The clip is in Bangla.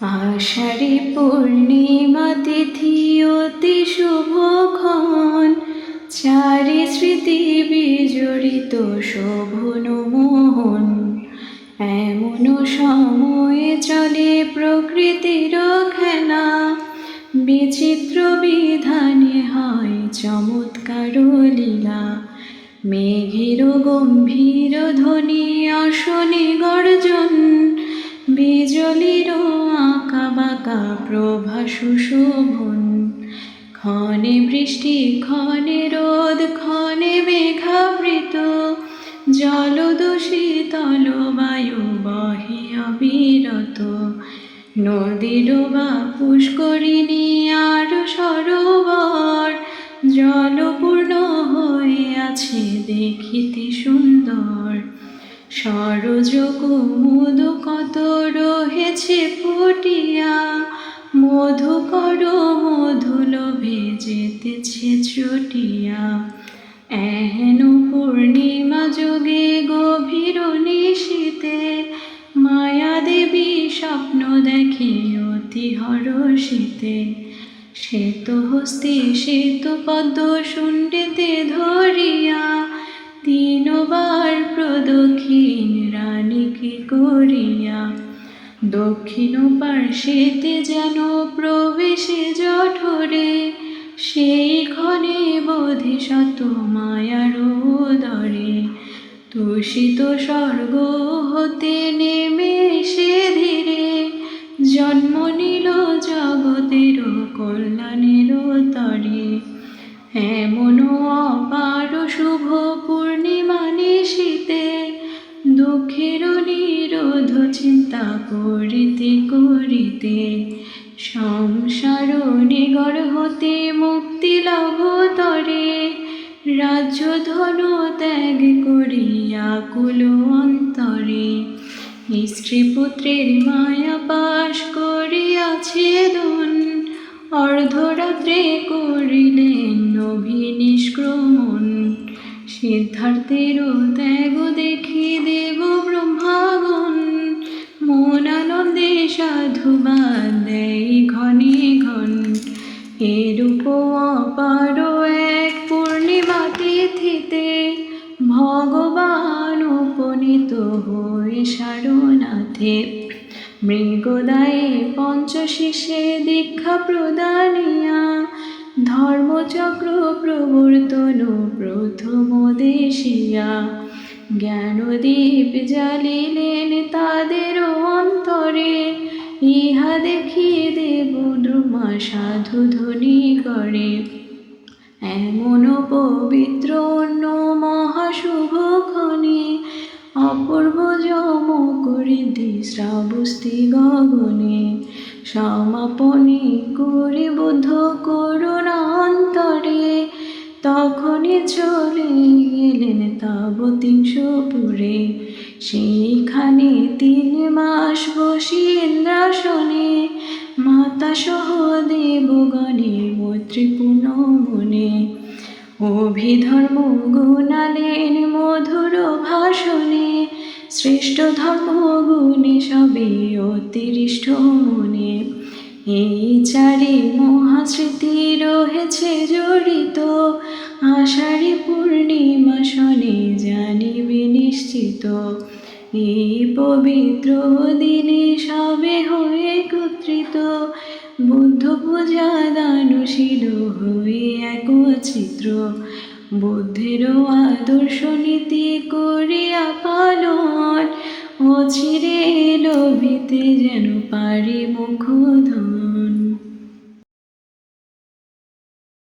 আষাঢ়ী পূর্ণিমা তিথি অতি শুভক্ষণ, চারি স্মৃতি বিজড়িত শোভন মোহন। এমন সময়ে চলে প্রকৃতির খেলা, বিচিত্র বিধানে হয় চমৎকার লীলা। মেঘের গম্ভীর ধ্বনি অশনি গর্জন, বিজলির আঁকা বাঁকা প্রভা সুশোভন। ক্ষণে বৃষ্টি ক্ষণে রোদ ক্ষণে মেঘাবৃত, জলদূষিতল বায়ু বহে অবিরত। নদীর বা পুষ্করিণী আর সরোবর, জলপূর্ণ হয়ে আছে দেখিতে সুন্দর। সরজ কুমুদ কত রহেছে ফুটিয়া, মধুকর মধুলোভে যেতেছে ছুটিয়া। এহেন পূর্ণিমা যোগে গভীর নিশীতে, মায়া দেবী স্বপ্ন দেখে অতি হরষিতে। শ্বেত হস্তে শ্বেত পদ্ম শুণ্ডিতে ধরিয়া, তিনবার প্রদক্ষিণ রানীকে করিয়া। দক্ষিণ পার্শ্বেতে যেন প্রবেশে জঠরে, সেই ক্ষণে বোধে শত মায়ার উদরে। তুষিত স্বর্গ হতে নেমে এসে ধীরে, জন্ম নিল জগতের কল্যাণের তরে। এমন অপার শুভ পূর্ণিমা নিশীতে, দুঃখের নিরোধ চিন্তা করিতে করিতে, সংসার নিগর হতে মুক্তি লাভ তরে। রাজ্য ধন ত্যাগ করিয়া কুল অন্তরে, স্ত্রী পুত্রের মায়া পাশ করিয়াছে দন। অর্ধরাত্রে করিলেন অভিনিষ্ক্রমণ, সিদ্ধার্থের ত্যাগ দেখি দেব ব্রহ্মাগণ। মন আনন্দে সাধুবাদ দেয় ঘনে ঘন, এরূপ অপার এক পূর্ণিমা তিথিতে, ভগবান উপনীত হয়ে সারনাথে। মৃগদায়ে পঞ্চশিষে দীক্ষা প্রদানিয়া, ধর্মচক্র প্রবর্তন প্রথম দেশিয়া। জ্ঞানদীপ জ্বালিলেন তাদের অন্তরে, ইহা দেখি দেব দ্রুমা সাধু ধ্বনি করে। এমন পবিত্র অন্য মহাশুভ ক্ষণে, অপূর্ব যমক ঋদ্ধি শ্রাবস্তি গগনে। সমাপনে করি বুদ্ধ করুণা অন্তরে, তখনই চলে গেলেন তাবতীংশপুরে। সেইখানে 3 মাস বসি ইন্দ্রাসনে, মাতা সহ দেবগণে মৈত্রীপূর্ণ মনে। অভিধর্ম গুণালেন মধুর ভাষণে, শ্রেষ্ঠ ধর্ম গুণে সবে অতিরিষ্ট মনে। এই চারি মহাস্মৃতি রহেছে জড়িত, আষাঢ়ী পূর্ণিমা শনে জানিবে নিশ্চিত। এই পবিত্র দিনে সবে হয়ে একত্রিত, বুদ্ধ পূজা দানশীল হয়ে একচিত্র। বুদ্ধের আদর্শ নীতি করিয়া পালন, অচিরে লোভিতে যেন পারি মুখ ধন।